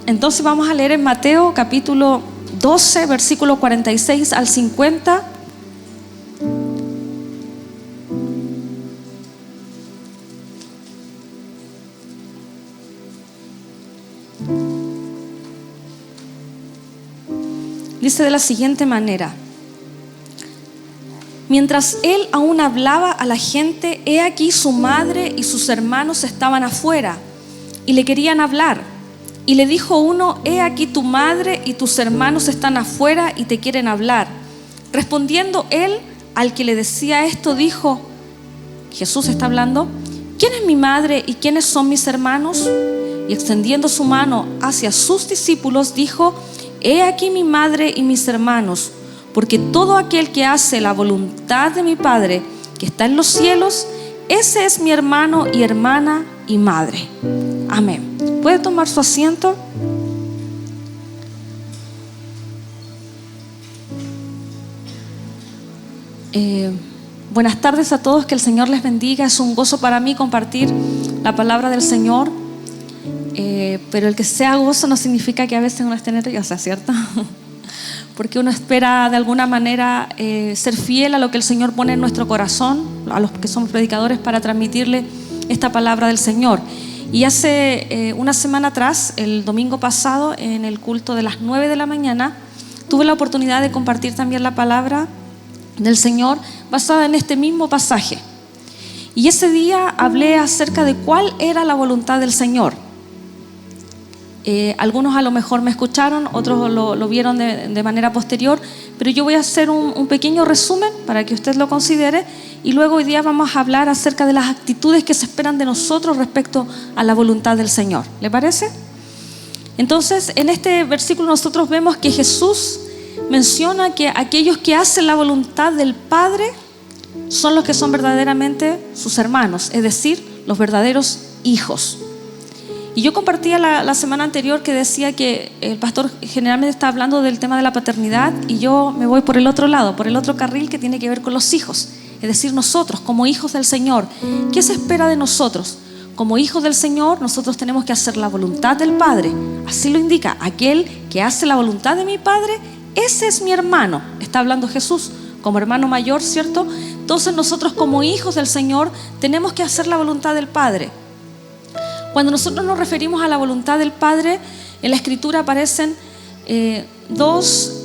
Entonces vamos a leer en Mateo capítulo 12, versículo 46 al 50. Dice de la siguiente manera: mientras él aún hablaba a la gente, he aquí su madre y sus hermanos estaban afuera y le querían hablar. Y le dijo uno: he aquí tu madre y tus hermanos están afuera y te quieren hablar. Respondiendo él al que le decía esto, dijo, Jesús está hablando: ¿quién es mi madre y quiénes son mis hermanos? Y extendiendo su mano hacia sus discípulos, dijo: he aquí mi madre y mis hermanos, porque todo aquel que hace la voluntad de mi Padre que está en los cielos, ese es mi hermano y hermana y madre. Amén. ¿Puede tomar su asiento? Buenas tardes a todos, que el Señor les bendiga. Es un gozo para mí compartir la palabra del Señor, pero el que sea gozo no significa que a veces uno esté nerviosa, ¿cierto? Porque uno espera de alguna manera ser fiel a lo que el Señor pone en nuestro corazón, a los que somos predicadores, para transmitirle esta palabra del Señor. Y hace una semana atrás, el domingo pasado, en el culto de las 9 de la mañana, tuve la oportunidad de compartir también la palabra del Señor basada en este mismo pasaje. Y ese día hablé acerca de cuál era la voluntad del Señor. Algunos a lo mejor me escucharon, otros lo vieron de manera posterior, pero yo voy a hacer un pequeño resumen para que usted lo considere, y luego hoy día vamos a hablar acerca de las actitudes que se esperan de nosotros respecto a la voluntad del Señor. ¿Le parece? Entonces, en este versículo nosotros vemos que Jesús menciona que aquellos que hacen la voluntad del Padre son los que son verdaderamente sus hermanos, es decir, los verdaderos hijos. Y yo compartía la semana anterior que decía que el pastor generalmente está hablando del tema de la paternidad, y yo me voy por el otro lado, por el otro carril que tiene que ver con los hijos. Es decir, nosotros como hijos del Señor, ¿qué se espera de nosotros? Como hijos del Señor, nosotros tenemos que hacer la voluntad del Padre. Así lo indica: aquel que hace la voluntad de mi Padre, ese es mi hermano. Está hablando Jesús como hermano mayor, ¿cierto? Entonces nosotros como hijos del Señor tenemos que hacer la voluntad del Padre. Cuando nosotros nos referimos a la voluntad del Padre, en la Escritura aparecen dos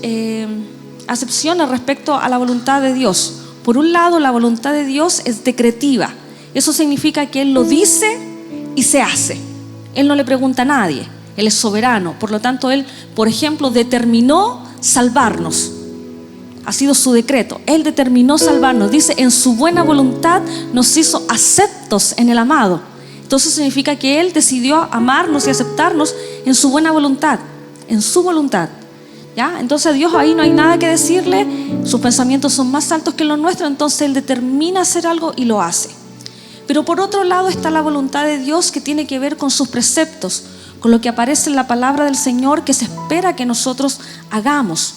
acepciones respecto a la voluntad de Dios. Por un lado, la voluntad de Dios es decretiva. Eso significa que Él lo dice y se hace. Él no le pregunta a nadie. Él es soberano. Por lo tanto, Él, por ejemplo, determinó salvarnos. Ha sido su decreto. Él determinó salvarnos. Dice, en su buena voluntad nos hizo aceptos en el amado. Entonces significa que Él decidió amarnos y aceptarnos en su buena voluntad, en su voluntad. ¿Ya? Entonces a Dios ahí no hay nada que decirle. Sus pensamientos son más altos que los nuestros. Entonces Él determina hacer algo y lo hace. Pero por otro lado está la voluntad de Dios, que tiene que ver con sus preceptos, con lo que aparece en la palabra del Señor, que se espera que nosotros hagamos.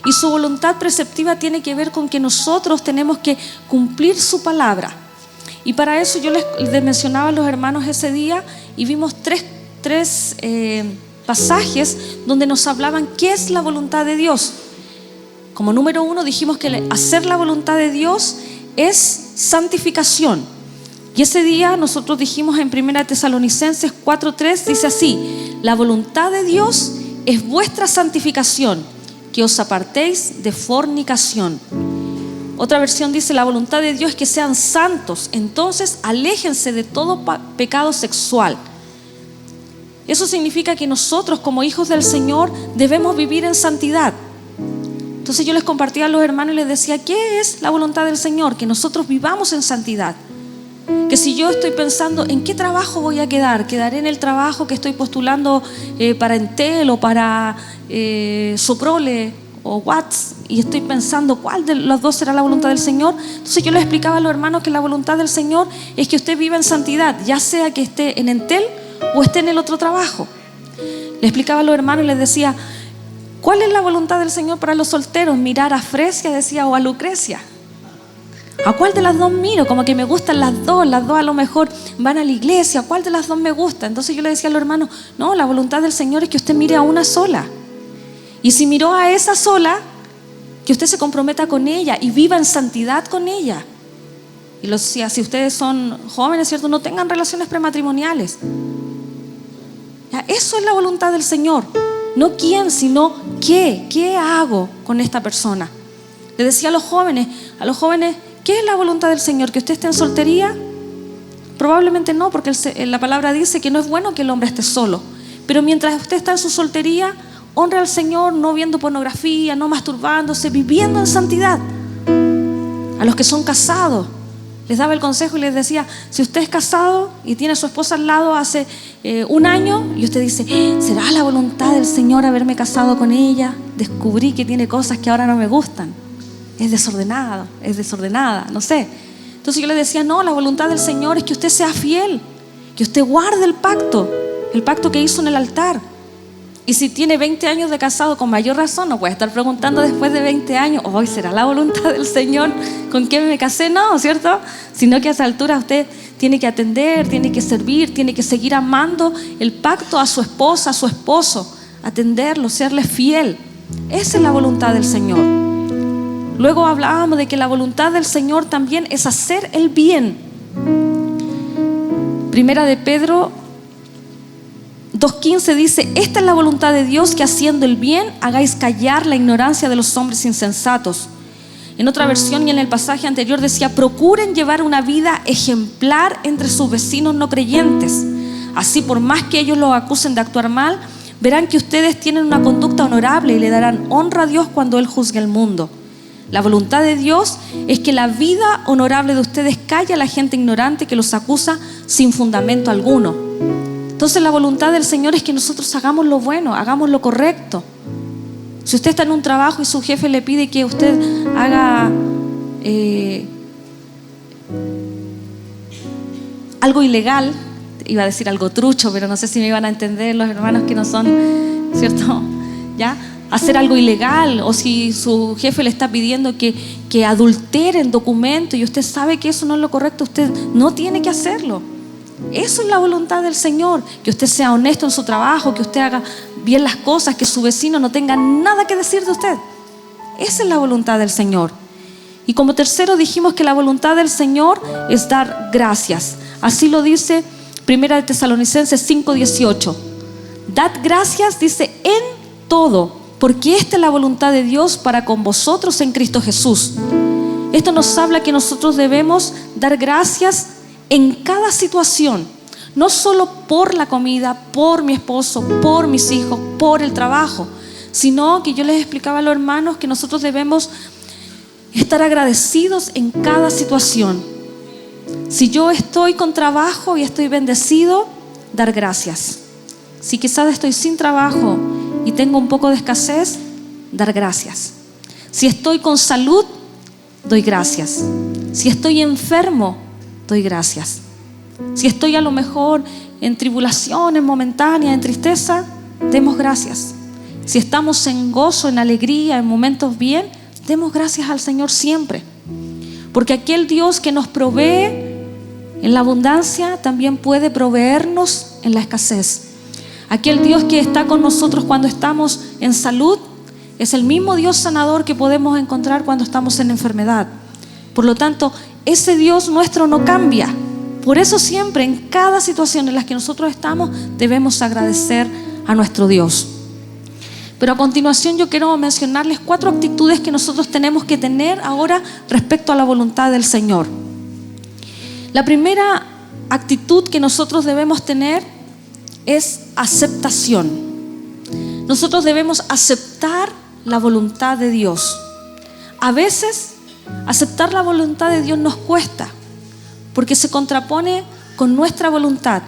Y su voluntad preceptiva tiene que ver con que nosotros tenemos que cumplir su palabra. Y para eso yo les mencionaba a los hermanos ese día, y vimos tres pasajes donde nos hablaban qué es la voluntad de Dios. Como número 1 dijimos que hacer la voluntad de Dios es santificación. Y ese día nosotros dijimos en 1 Tesalonicenses 4:3, dice así: la voluntad de Dios es vuestra santificación, que os apartéis de fornicación. Otra versión dice: la voluntad de Dios es que sean santos, entonces aléjense de todo pecado sexual. Eso significa que nosotros como hijos del Señor debemos vivir en santidad. Entonces yo les compartía a los hermanos y les decía, ¿qué es la voluntad del Señor? Que nosotros vivamos en santidad. Que si yo estoy pensando en qué trabajo voy a quedar, quedaré en el trabajo que estoy postulando para Entel o para Soprole o Watts, y estoy pensando cuál de los dos será la voluntad del Señor. Entonces yo les explicaba a los hermanos que la voluntad del Señor es que usted viva en santidad, ya sea que esté en Entel o esté en el otro trabajo. Les explicaba a los hermanos y les decía, ¿cuál es la voluntad del Señor para los solteros? Mirar a Fresia, decía, o a Lucrecia. ¿A cuál de las dos miro? Como que me gustan las dos a lo mejor van a la iglesia, ¿a cuál de las dos me gusta? Entonces yo le decía a los hermanos, no, la voluntad del Señor es que usted mire a una sola. Y si miró a esa sola, que usted se comprometa con ella y viva en santidad con ella. Y los decía, si ustedes son jóvenes, ¿cierto? No tengan relaciones prematrimoniales. Ya, eso es la voluntad del Señor. No quién, sino qué. ¿Qué hago con esta persona? Le decía a los jóvenes, ¿qué es la voluntad del Señor? ¿Que usted esté en soltería? Probablemente no, porque la palabra dice que no es bueno que el hombre esté solo. Pero mientras usted está en su soltería, honre al Señor, no viendo pornografía, no masturbándose, viviendo en santidad. A los que son casados, les daba el consejo y les decía, si usted es casado y tiene a su esposa al lado hace 1 año, y usted dice, ¿será la voluntad del Señor haberme casado con ella? Descubrí que tiene cosas que ahora no me gustan. Es desordenada, no sé. Entonces yo le decía, no, la voluntad del Señor es que usted sea fiel, que usted guarde el pacto que hizo en el altar. Y si tiene 20 años de casado, con mayor razón, no puede estar preguntando después de 20 años, ¿hoy será la voluntad del Señor con quién me casé? No, ¿cierto? Sino que a esa altura usted tiene que atender, tiene que servir, tiene que seguir amando el pacto a su esposa, a su esposo, atenderlo, serle fiel. Esa es la voluntad del Señor. Luego hablábamos de que la voluntad del Señor también es hacer el bien. Primera de Pedro 2:15 dice, esta es la voluntad de Dios, que haciendo el bien hagáis callar la ignorancia de los hombres insensatos. En otra versión y en el pasaje anterior decía, procuren llevar una vida ejemplar entre sus vecinos no creyentes. Así, por más que ellos los acusen de actuar mal, verán que ustedes tienen una conducta honorable y le darán honra a Dios cuando Él juzgue el mundo. La voluntad de Dios es que la vida honorable de ustedes calle a la gente ignorante que los acusa sin fundamento alguno. Entonces la voluntad del Señor es que nosotros hagamos lo bueno, hagamos lo correcto. Si usted está en un trabajo y su jefe le pide que usted haga algo ilegal, iba a decir algo trucho, pero no sé si me iban a entender los hermanos que no son, ¿cierto? ¿Ya? Hacer algo ilegal, o si su jefe le está pidiendo que adulteren documentos y usted sabe que eso no es lo correcto, usted no tiene que hacerlo. Eso es la voluntad del Señor, que usted sea honesto en su trabajo, que usted haga bien las cosas, que su vecino no tenga nada que decir de usted. Esa es la voluntad del Señor. Y como tercero dijimos que la voluntad del Señor es dar gracias. Así lo dice Primera de Tesalonicenses 5:18. Dad gracias, dice, en todo, porque esta es la voluntad de Dios para con vosotros en Cristo Jesús. Esto nos habla que nosotros debemos dar gracias en cada situación, no solo por la comida, por mi esposo, por mis hijos, por el trabajo, sino que yo les explicaba a los hermanos que nosotros debemos estar agradecidos en cada situación. Si yo estoy con trabajo y estoy bendecido, dar gracias. Si quizás estoy sin trabajo y tengo un poco de escasez, dar gracias. Si estoy con salud, doy gracias. Si estoy enfermo, doy gracias. Si estoy a lo mejor en tribulaciones momentáneas, en tristeza, demos gracias. Si estamos en gozo, en alegría, en momentos bien, demos gracias al Señor siempre. Porque aquel Dios que nos provee en la abundancia también puede proveernos en la escasez. Aquel Dios que está con nosotros cuando estamos en salud es el mismo Dios sanador que podemos encontrar cuando estamos en enfermedad. Por lo tanto, ese Dios nuestro no cambia. Por eso siempre, en cada situación en la que nosotros estamos, debemos agradecer a nuestro Dios. Pero a continuación yo quiero mencionarles 4 actitudes que nosotros tenemos que tener ahora respecto a la voluntad del Señor. La primera actitud que nosotros debemos tener es aceptación. Nosotros debemos aceptar la voluntad de Dios. A veces aceptar la voluntad de Dios nos cuesta, porque se contrapone con nuestra voluntad,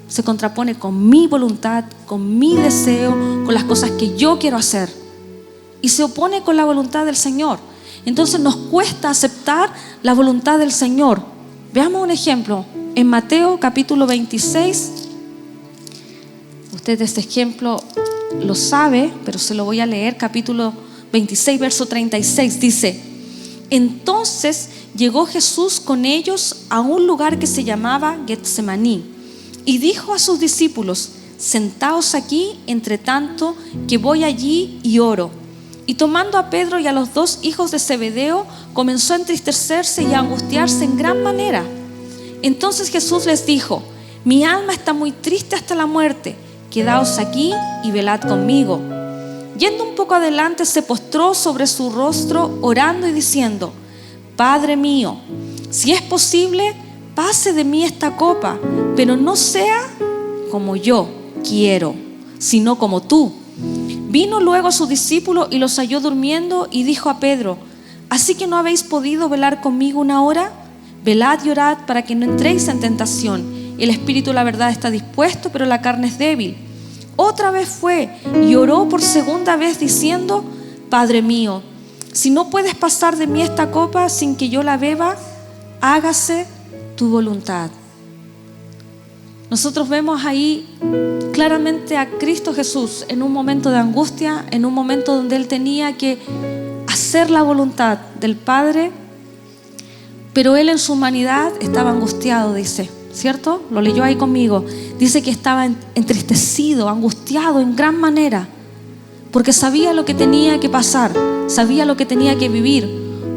se contrapone con mi voluntad, con mi deseo, con las cosas que yo quiero hacer, y se opone con la voluntad del Señor. Entonces nos cuesta aceptar la voluntad del Señor. Veamos un ejemplo en Mateo capítulo 26. Usted este ejemplo lo sabe, pero se lo voy a leer. Capítulo 26, verso 36 dice: Entonces llegó Jesús con ellos a un lugar que se llamaba Getsemaní y dijo a sus discípulos: sentaos aquí, entre tanto que voy allí y oro. Y tomando a Pedro y a los 2 hijos de Zebedeo, comenzó a entristecerse y a angustiarse en gran manera. Entonces Jesús les dijo: mi alma está muy triste hasta la muerte, quedaos aquí y velad conmigo. Yendo un poco adelante, se postró sobre su rostro, orando y diciendo: Padre mío, si es posible, pase de mí esta copa, pero no sea como yo quiero, sino como tú. Vino luego a sus discípulos y los halló durmiendo, y dijo a Pedro: ¿así que no habéis podido velar conmigo una hora? Velad y orad para que no entréis en tentación. El espíritu, la verdad, está dispuesto, pero la carne es débil. Otra vez fue y oró por segunda vez diciendo: Padre mío, si no puedes pasar de mí esta copa sin que yo la beba, hágase tu voluntad. Nosotros vemos ahí claramente a Cristo Jesús en un momento de angustia, en un momento donde Él tenía que hacer la voluntad del Padre, pero Él en su humanidad estaba angustiado, dice, ¿cierto? Lo leyó ahí conmigo. Dice que estaba entristecido, angustiado en gran manera, porque sabía lo que tenía que pasar, sabía lo que tenía que vivir.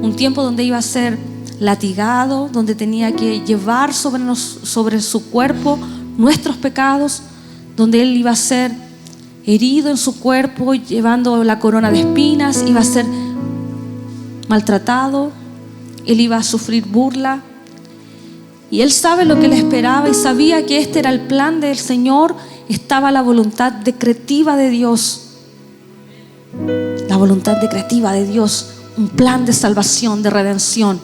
Un tiempo donde iba a ser latigado, donde tenía que llevar sobre su cuerpo nuestros pecados, donde Él iba a ser herido en su cuerpo, llevando la corona de espinas, iba a ser maltratado, Él iba a sufrir burla. Y Él sabe lo que le esperaba y sabía que este era el plan del Señor. Estaba la voluntad decretiva de Dios. La voluntad decretiva de Dios, un plan de salvación, de redención.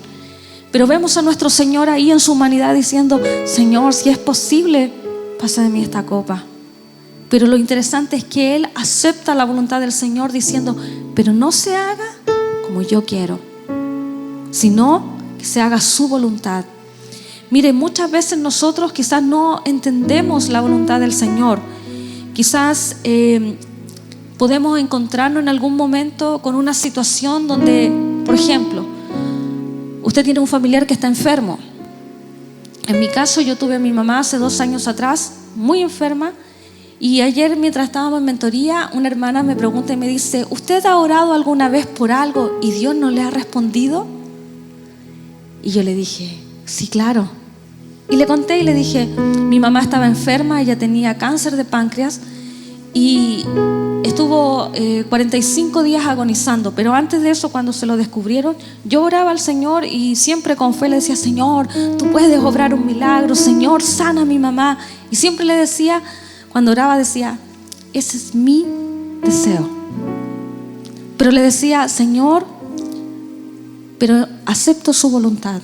Pero vemos a nuestro Señor ahí en su humanidad diciendo: Señor, si es posible, pasa de mí esta copa. Pero lo interesante es que Él acepta la voluntad del Señor diciendo: pero no se haga como yo quiero, sino que se haga su voluntad. Mire, muchas veces nosotros quizás no entendemos la voluntad del Señor. Quizás podemos encontrarnos en algún momento con una situación donde, por ejemplo, usted tiene un familiar que está enfermo. En mi caso, yo tuve a mi mamá hace 2 años atrás, muy enferma. Y ayer, mientras estábamos en mentoría, una hermana me pregunta y me dice: ¿usted ha orado alguna vez por algo y Dios no le ha respondido? Y yo le dije: sí, claro. Y le conté y le dije: mi mamá estaba enferma, ella tenía cáncer de páncreas y estuvo 45 días agonizando. Pero antes de eso, cuando se lo descubrieron, yo oraba al Señor y siempre con fe le decía: Señor, tú puedes obrar un milagro, Señor, sana a mi mamá. Y siempre le decía, cuando oraba decía: ese es mi deseo. Pero le decía: Señor, pero acepto su voluntad.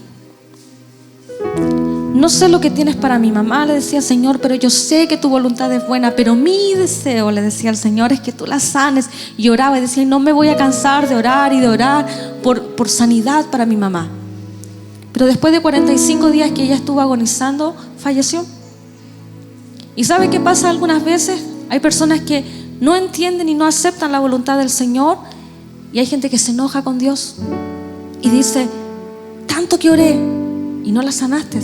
No sé lo que tienes para mi mamá, le decía: Señor, pero yo sé que tu voluntad es buena, pero mi deseo, le decía al Señor, es que tú la sanes. Y oraba y decía: no me voy a cansar de orar y de orar por sanidad para mi mamá. Pero después de 45 días que ella estuvo agonizando, falleció. ¿Y sabe qué pasa algunas veces? Hay personas que no entienden y no aceptan la voluntad del Señor, y hay gente que se enoja con Dios y dice: tanto que oré y no la sanaste.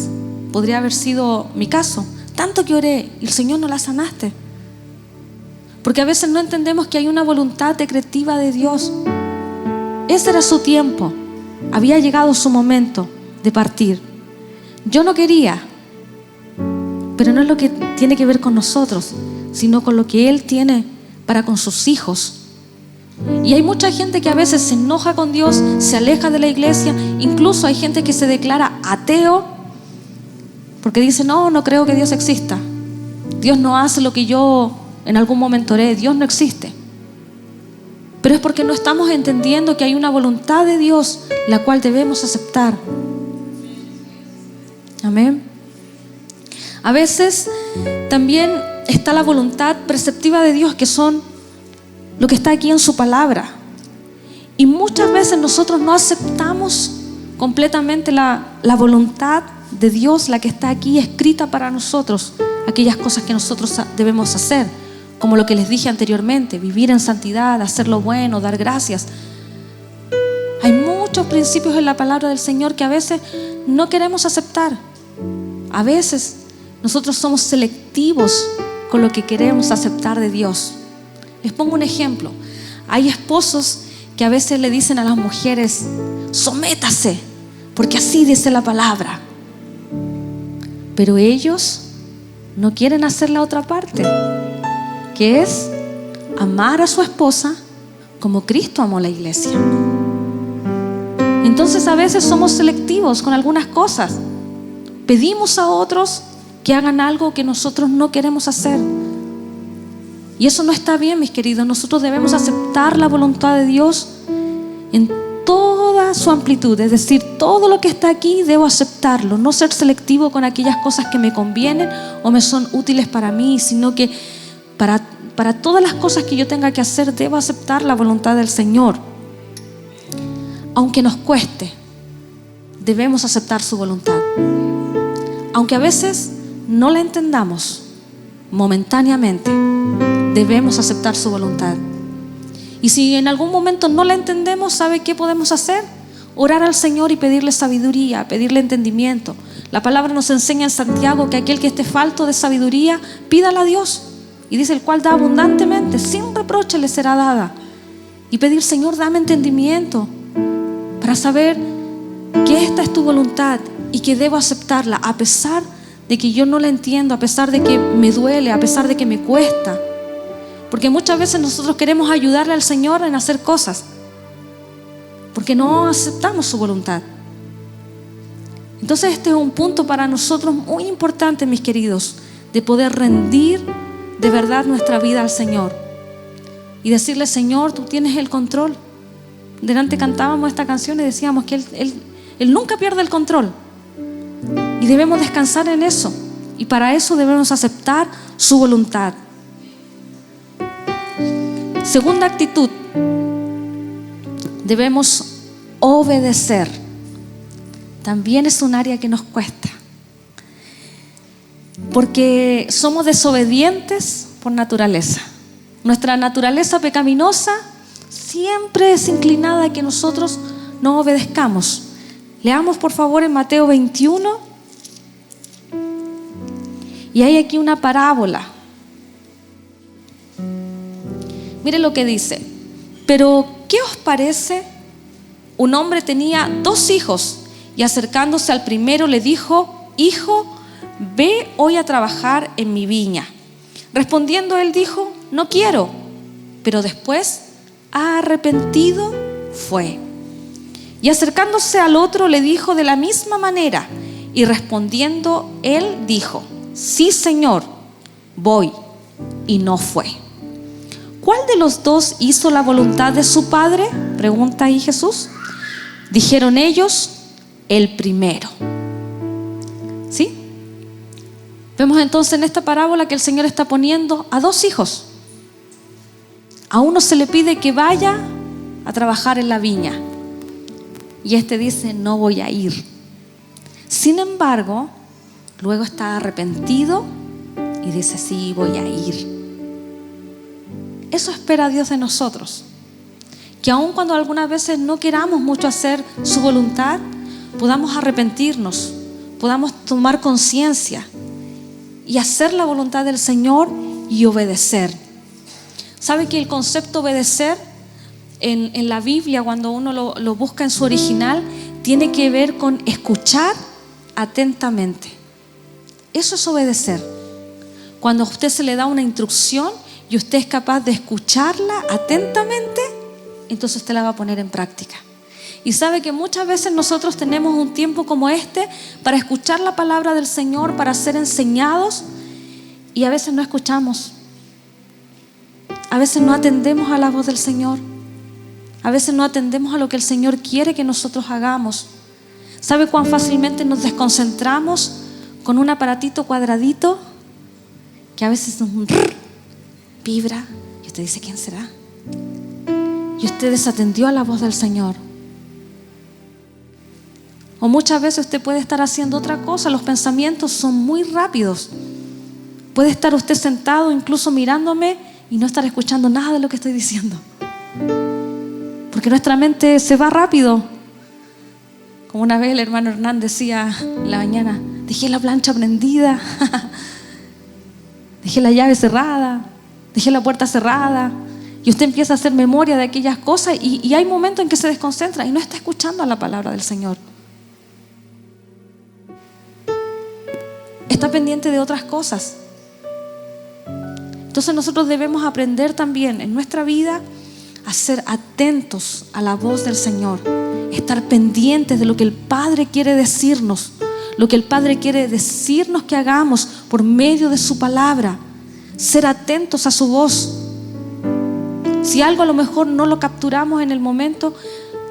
Podría haber sido mi caso. Tanto que oré y el Señor no la sanaste. Porque a veces no entendemos que hay una voluntad decretiva de Dios. Ese era su tiempo. Había llegado su momento de partir. Yo no quería, pero no es lo que tiene que ver con nosotros, sino con lo que Él tiene para con sus hijos. Y hay mucha gente que a veces se enoja con Dios, se aleja de la iglesia. Incluso hay gente que se declara ateo porque dice: no creo que Dios exista. Dios no hace lo que yo en algún momento oré. Dios no existe. Pero es porque no estamos entendiendo que hay una voluntad de Dios la cual debemos aceptar. Amén. A veces también está la voluntad preceptiva de Dios, que son lo que está aquí en su palabra. Y muchas veces nosotros no aceptamos completamente la voluntad de Dios, la que está aquí escrita para nosotros, aquellas cosas que nosotros debemos hacer, como lo que les dije anteriormente: vivir en santidad, hacer lo bueno, dar gracias. Hay muchos principios principios en la palabra del Señor que a veces no queremos aceptar. A veces nosotros somos selectivos con lo que queremos aceptar de Dios. Les pongo un ejemplo. Hay esposos que a veces le dicen a las mujeres: sométase, porque así dice la palabra. Pero ellos no quieren hacer la otra parte, que es amar a su esposa como Cristo amó a la iglesia. Entonces a veces somos selectivos con algunas cosas. Pedimos a otros que hagan algo que nosotros no queremos hacer. Y eso no está bien, mis queridos. Nosotros debemos aceptar la voluntad de Dios en toda su amplitud. Es decir, todo lo que está aquí debo aceptarlo. No ser selectivo con aquellas cosas que me convienen o me son útiles para mí, sino que para todas las cosas que yo tenga que hacer debo aceptar la voluntad del Señor. Aunque nos cueste, debemos aceptar su voluntad. Aunque a veces no la entendamos momentáneamente, debemos aceptar su voluntad. Y si en algún momento no la entendemos, ¿sabe qué podemos hacer? Orar al Señor y pedirle sabiduría, pedirle entendimiento. La palabra nos enseña en Santiago que aquel que esté falto de sabiduría, pídala a Dios. Y dice: el cual da abundantemente, sin reproche le será dada. Y pedir: Señor, dame entendimiento para saber que esta es tu voluntad y que debo aceptarla a pesar de que yo no la entiendo, a pesar de que me duele, a pesar de que me cuesta. Porque muchas veces nosotros queremos ayudarle al Señor en hacer cosas porque no aceptamos su voluntad. Entonces este es un punto para nosotros muy importante, mis queridos, de poder rendir de verdad nuestra vida al Señor y decirle: Señor, tú tienes el control. Delante cantábamos esta canción y decíamos que Él nunca pierde el control, y debemos descansar en eso, y para eso debemos aceptar su voluntad. Segunda actitud: debemos obedecer. También es un área que nos cuesta, porque somos desobedientes por naturaleza. Nuestra naturaleza pecaminosa siempre es inclinada a que nosotros no obedezcamos. Leamos por favor en Mateo 21. Y hay aquí una parábola. Mire lo que dice: pero ¿qué os parece? Un hombre tenía 2 hijos, y acercándose al primero le dijo: hijo, ve hoy a trabajar en mi viña. Respondiendo él dijo: no quiero. Pero después, arrepentido, fue. Y acercándose al otro le dijo de la misma manera, y respondiendo él dijo: sí, Señor, voy. Y no fue. ¿Cuál de los 2 hizo la voluntad de su padre?, pregunta ahí Jesús. Dijeron ellos: el primero. ¿Sí? Vemos entonces en esta parábola que el Señor está poniendo a 2 hijos. A uno se le pide que vaya a trabajar en la viña, y este dice: no voy a ir. Sin embargo, luego está arrepentido y dice: sí, voy a ir. Eso espera Dios de nosotros, que aun cuando algunas veces no queramos mucho hacer su voluntad, podamos arrepentirnos, podamos tomar conciencia y hacer la voluntad del Señor y obedecer. ¿Sabe que el concepto obedecer en la Biblia, cuando uno lo busca en su original, tiene que ver con escuchar atentamente? Eso es obedecer. Cuando a usted se le da una instrucción y usted es capaz de escucharla atentamente, entonces usted la va a poner en práctica. Y sabe que muchas veces nosotros tenemos un tiempo como este para escuchar la palabra del Señor, para ser enseñados, y a veces no escuchamos. A veces no atendemos a la voz del Señor. A veces no atendemos a lo que el Señor quiere que nosotros hagamos. ¿Sabe cuán fácilmente nos desconcentramos con un aparatito cuadradito que a veces vibra y usted dice: ¿quién será? Y usted desatendió a la voz del Señor. O muchas veces usted puede estar haciendo otra cosa. Los pensamientos son muy rápidos. Puede estar usted sentado incluso mirándome y no estar escuchando nada de lo que estoy diciendo, porque nuestra mente se va rápido Como una vez el hermano Hernán decía en la mañana, dejé la plancha prendida, dejé la llave cerrada, dejé la puerta cerrada. Y usted empieza a hacer memoria de aquellas cosas y hay momentos en que se desconcentra y no está escuchando la palabra del Señor. Está pendiente de otras cosas. Entonces nosotros debemos aprender también en nuestra vida a ser atentos a la voz del Señor, estar pendientes de lo que el Padre quiere decirnos, lo que el Padre quiere decirnos que hagamos por medio de su palabra, ser atentos a su voz. Si algo a lo mejor no lo capturamos en el momento,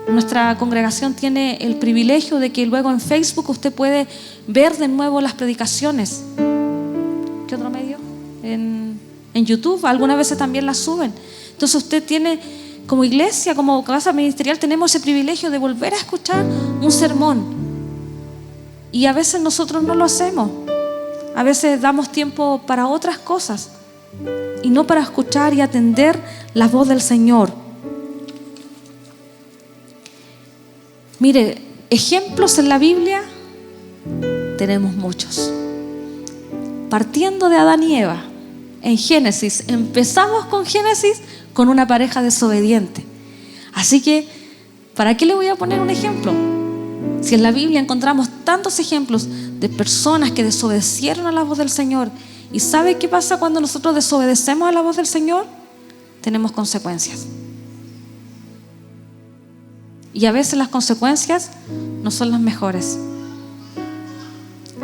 nuestra congregación tiene el privilegio de que luego en Facebook usted puede ver de nuevo las predicaciones. ¿Qué otro medio? En YouTube, algunas veces también las suben. Entonces usted tiene, como iglesia, como casa ministerial, tenemos ese privilegio de volver a escuchar un sermón. Y a veces nosotros no lo hacemos. A veces damos tiempo para otras cosas y no para escuchar y atender la voz del Señor. Mire, ejemplos en la Biblia tenemos muchos. Partiendo de Adán y Eva, en Génesis, empezamos con Génesis con una pareja desobediente. Así que, ¿para qué le voy a poner un ejemplo? Si en la Biblia encontramos tantos ejemplos de personas que desobedecieron a la voz del Señor. ¿Y sabe qué pasa cuando nosotros desobedecemos a la voz del Señor? Tenemos consecuencias. Y a veces las consecuencias no son las mejores.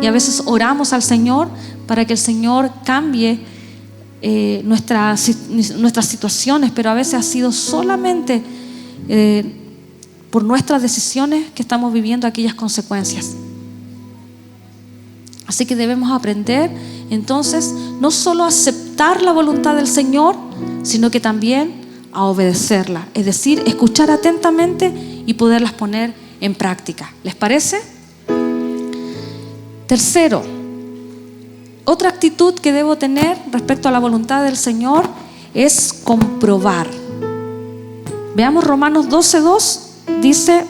Y a veces oramos al Señor para que el Señor cambie nuestras situaciones, pero a veces ha sido solamente por nuestras decisiones que estamos viviendo aquellas consecuencias. Así que debemos aprender entonces no solo a aceptar la voluntad del Señor, sino que también a obedecerla, es decir, escuchar atentamente y poderlas poner en práctica. ¿Les parece? Tercero, otra actitud que debo tener respecto a la voluntad del Señor es comprobar. Veamos Romanos 12:2, dice: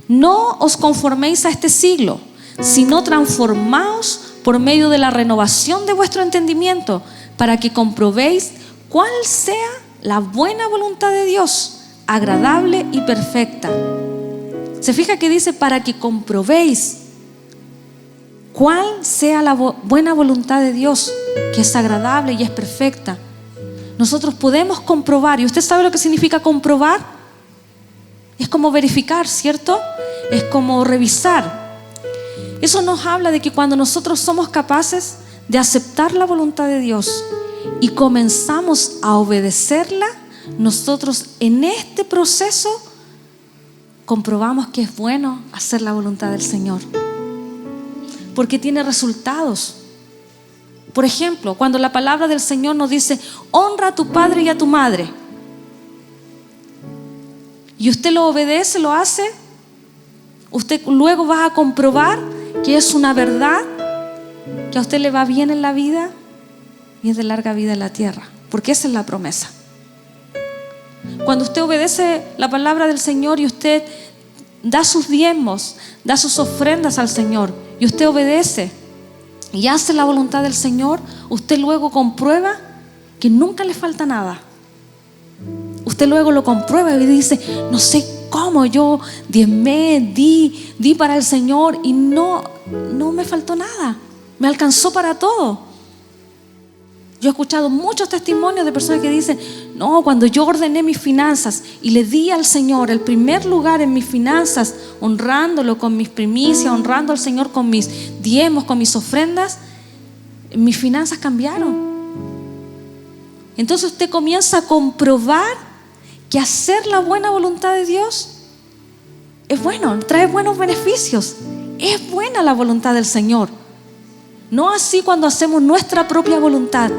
no os conforméis a este siglo, sino transformaos por medio de la renovación de vuestro entendimiento, para que comprobéis cuál sea la buena voluntad de Dios, agradable y perfecta. Se fija que dice para que comprobéis cuál sea la buena voluntad de Dios, que es agradable y es perfecta. Nosotros podemos comprobar, y usted sabe lo que significa comprobar. Es como verificar, ¿cierto? Es como revisar. Eso nos habla de que cuando nosotros somos capaces de aceptar la voluntad de Dios y comenzamos a obedecerla, nosotros en este proceso comprobamos que es bueno hacer la voluntad del Señor, porque tiene resultados. Por ejemplo, cuando la palabra del Señor nos dice: honra a tu padre y a tu madre, y usted lo obedece, lo hace, usted luego va a comprobar que es una verdad, que a usted le va bien en la vida y es de larga vida en la tierra, porque esa es la promesa. Cuando usted obedece la palabra del Señor y usted da sus diezmos, da sus ofrendas al Señor, y usted obedece y hace la voluntad del Señor, usted luego comprueba que nunca le falta nada. Usted luego lo comprueba y dice: no sé cómo yo diezmé, di para el Señor y no me faltó nada, me alcanzó para todo. Yo he escuchado muchos testimonios de personas que dicen: no, cuando yo ordené mis finanzas y le di al Señor el primer lugar en mis finanzas, honrándolo con mis primicias, honrando al Señor con mis diezmos, con mis ofrendas, mis finanzas cambiaron. Entonces usted comienza a comprobar que hacer la buena voluntad de Dios es bueno, trae buenos beneficios. Es buena la voluntad del Señor. No así cuando hacemos nuestra propia voluntad,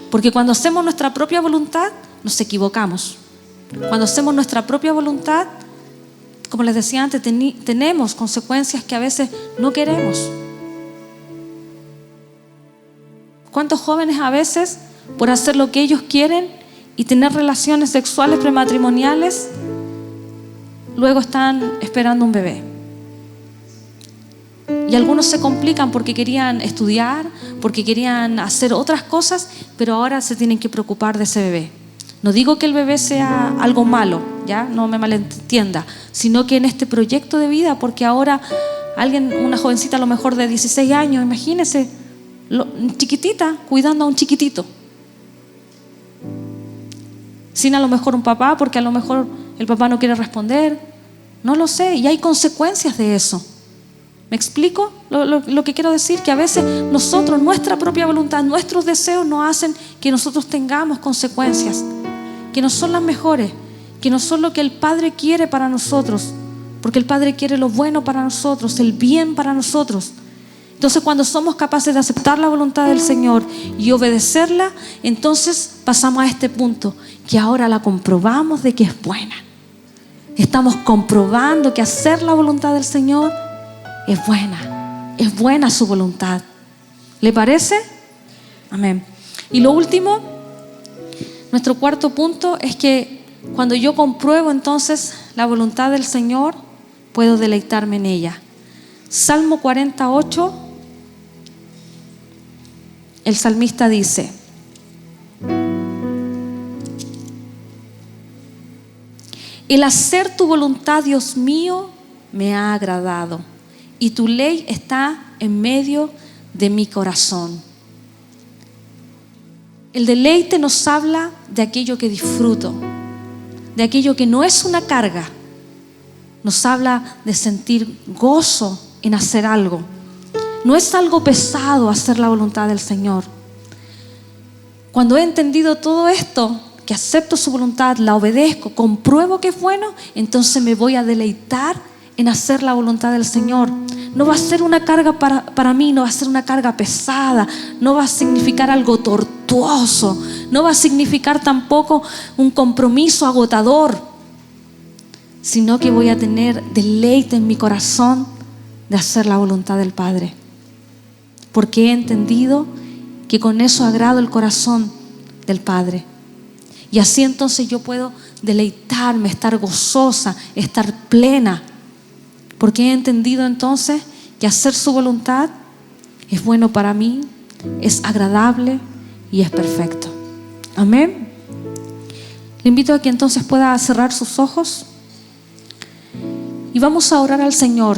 porque cuando hacemos nuestra propia voluntad nos equivocamos. Cuando hacemos nuestra propia voluntad, como les decía antes, tenemos consecuencias que a veces no queremos. ¿Cuántos jóvenes a veces, por hacer lo que ellos quieren, y tener relaciones sexuales prematrimoniales, luego están esperando un bebé. Y algunos se complican porque querían estudiar, porque querían hacer otras cosas, pero ahora se tienen que preocupar de ese bebé. No digo que el bebé sea algo malo, ¿ya? No me malentienda, sino que en este proyecto de vida, porque ahora una jovencita a lo mejor de 16 años, imagínese, chiquitita, cuidando a un chiquitito. Sin a lo mejor un papá, porque a lo mejor el papá no quiere responder. No lo sé, y hay consecuencias de eso. ¿Me explico? Lo que quiero decir, que a veces nosotros, nuestra propia voluntad, nuestros deseos nos hacen que nosotros tengamos consecuencias que no son las mejores, que no son lo que el Padre quiere para nosotros, porque el Padre quiere lo bueno para nosotros, el bien para nosotros. Entonces, cuando somos capaces de aceptar la voluntad del Señor y obedecerla, entonces pasamos a este punto, que ahora la comprobamos de que es buena. Estamos comprobando que hacer la voluntad del Señor es buena su voluntad. ¿Le parece? Amén. Y lo último, nuestro cuarto punto es que cuando yo compruebo entonces la voluntad del Señor, puedo deleitarme en ella. Salmo 48, el salmista dice: el hacer tu voluntad, Dios mío, me ha agradado, y tu ley está en medio de mi corazón. El deleite nos habla de aquello que disfruto, de aquello que no es una carga. Nos habla de sentir gozo en hacer algo. No es algo pesado hacer la voluntad del Señor. Cuando he entendido todo esto, que acepto su voluntad, la obedezco, compruebo que es bueno, entonces me voy a deleitar en hacer la voluntad del Señor. No va a ser una carga para mí, no va a ser una carga pesada, no va a significar algo tortuoso, no va a significar tampoco un compromiso agotador, sino que voy a tener deleite en mi corazón de hacer la voluntad del Padre, porque he entendido que con eso agrado el corazón del Padre. Y así entonces yo puedo deleitarme, estar gozosa, estar plena, porque he entendido entonces que hacer su voluntad es bueno para mí, es agradable y es perfecto. Amén. Le invito a que entonces pueda cerrar sus ojos y vamos a orar al Señor.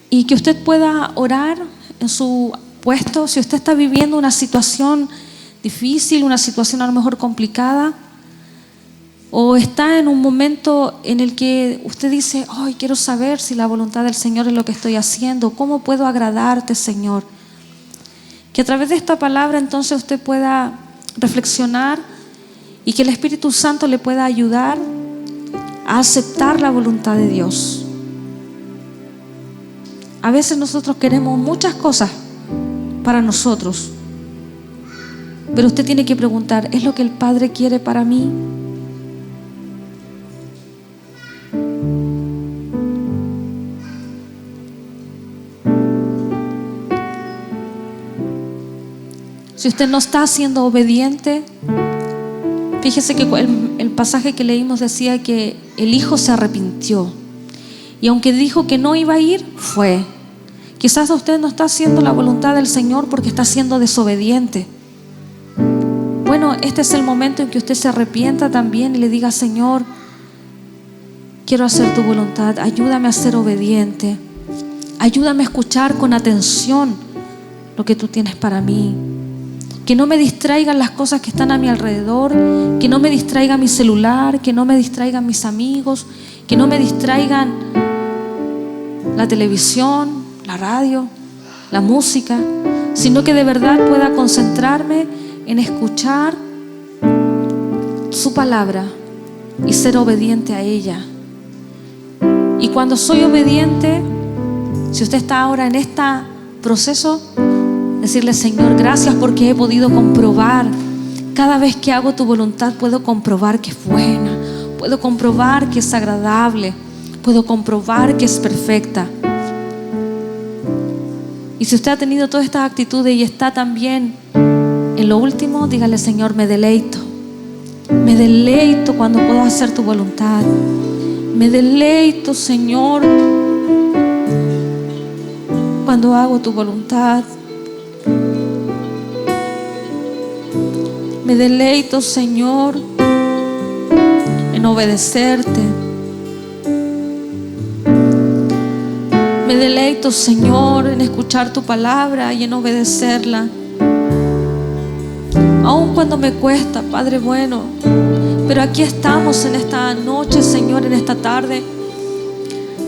Y que usted pueda orar en su puesto. Si usted está viviendo una situación difícil, una situación a lo mejor complicada, o está en un momento en el que usted dice: ay, quiero saber si la voluntad del Señor es lo que estoy haciendo, ¿cómo puedo agradarte, Señor? Que a través de esta palabra entonces usted pueda reflexionar y que el Espíritu Santo le pueda ayudar a aceptar la voluntad de Dios. A veces nosotros queremos muchas cosas para nosotros, pero usted tiene que preguntar: ¿es lo que el Padre quiere para mí? Si usted no está siendo obediente, fíjese que el pasaje que leímos decía que el hijo se arrepintió. Y aunque dijo que no iba a ir, fue. Quizás usted no está haciendo la voluntad del Señor porque está siendo desobediente. Bueno, este es el momento en que usted se arrepienta también y le diga: Señor, quiero hacer tu voluntad, ayúdame a ser obediente, ayúdame a escuchar con atención lo que tú tienes para mí. Que no me distraigan las cosas que están a mi alrededor, que no me distraiga mi celular, que no me distraigan mis amigos, que no me distraigan la televisión, la radio, la música, sino que de verdad pueda concentrarme en escuchar su palabra y ser obediente a ella. Y cuando soy obediente, si usted está ahora en este proceso, decirle: Señor, gracias porque he podido comprobar, cada vez que hago tu voluntad puedo comprobar que es buena, puedo comprobar que es agradable, puedo comprobar que es perfecta. Y si usted ha tenido todas estas actitudes y está también En lo último, dígale: Señor, me deleito cuando puedo hacer tu voluntad. Me deleito, Señor, cuando hago tu voluntad. Me deleito, Señor, en obedecerte. Me deleito, Señor, en escuchar tu palabra y en obedecerla. Aun cuando me cuesta, Padre bueno. Pero aquí estamos en esta noche, Señor, en esta tarde,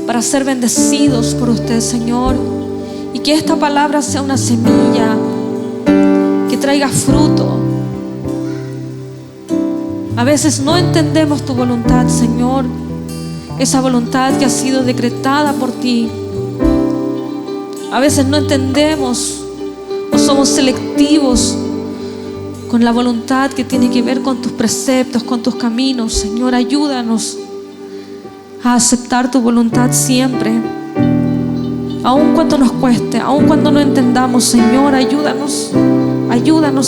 para ser bendecidos por usted, Señor. Y que esta palabra sea una semilla que traiga fruto. A veces no entendemos tu voluntad, Señor. Esa voluntad que ha sido decretada por ti. A veces no entendemos o somos selectivos con la voluntad que tiene que ver con tus preceptos, con tus caminos. Señor, ayúdanos a aceptar tu voluntad siempre, aun cuando nos cueste, aun cuando no entendamos. Señor, ayúdanos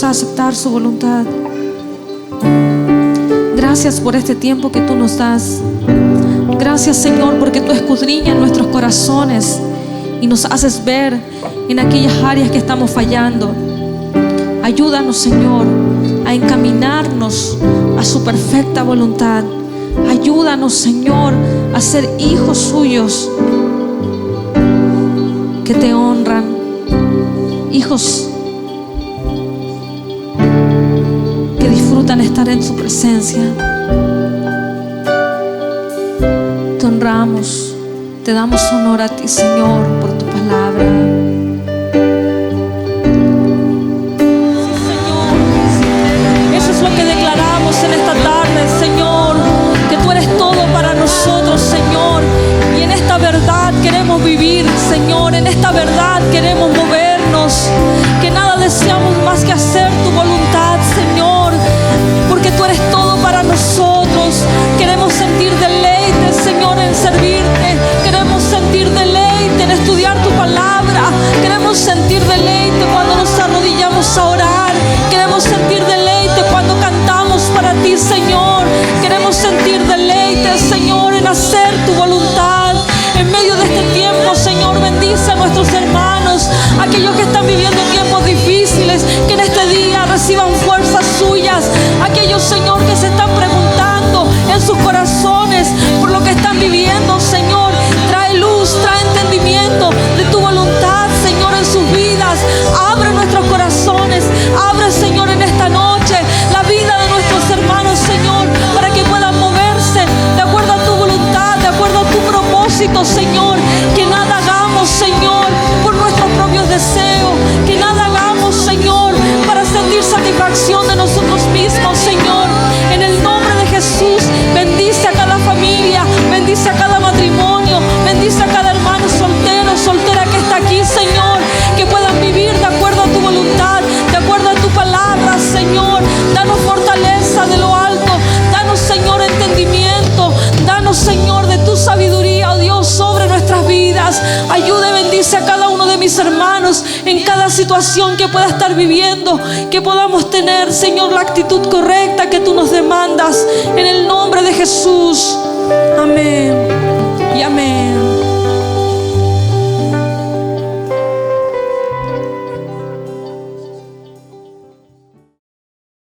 a aceptar su voluntad. Gracias por este tiempo que tú nos das. Gracias, Señor, porque tú escudriñas nuestros corazones y nos haces ver en aquellas áreas que estamos fallando. Ayúdanos, Señor, a encaminarnos a su perfecta voluntad. Ayúdanos, Señor, a ser hijos suyos que te honran, hijos que disfrutan estar en su presencia. Te honramos, te damos honor a ti, Señor, por tu palabra. En esta tarde, Señor, que tú eres todo para nosotros, Señor, y en esta verdad queremos vivir, Señor. En esta verdad queremos movernos, que nada deseamos más que hacer tu voluntad, Señor, porque tú eres todo para nosotros. Queremos sentir deleite, Señor, en servirte. Queremos sentir deleite en estudiar tu palabra. Queremos sentir deleite cuando nos arrodillamos a orar. Queremos sentir deleite cuando cantamos para ti, Señor. Queremos sentir deleite, Señor, en hacer tu voluntad. En medio de este tiempo, Señor, bendice a nuestros hermanos, aquellos que están viviendo tiempos difíciles, que en este día reciban fuerzas suyas. Aquellos, Señor, que se están preguntando en sus corazones por lo que están viviendo, Señor, trae luz, trae entendimiento de tu voluntad, Señor, en sus vidas. Abre nuestros corazones, abre, Señor, en esta noche la vida de nuestros hermanos, Señor, para que puedan moverse de acuerdo a tu voluntad, de acuerdo a tu propósito, Señor. Que nada hagamos, Señor, por nuestros propios deseos, que nada hagamos, Señor, para sentir satisfacción de nosotros mismos, Señor. En el nombre de Jesús, bendice a cada familia, bendice a cada matrimonio, bendice a cada hermano soltero, soltera que está aquí, Señor, que puedan vivir de acuerdo a tu voluntad, de acuerdo a tu palabra, Señor. Danos fortaleza de lo alto, danos, Señor, entendimiento, danos, Señor, de tu sabiduría, oh Dios, sobre nuestras vidas. Ayuda y bendice a cada uno de mis hermanos en cada situación que pueda estar viviendo, que podamos tener, Señor, la actitud correcta que tú nos demandas, en el nombre de Jesús. Amén.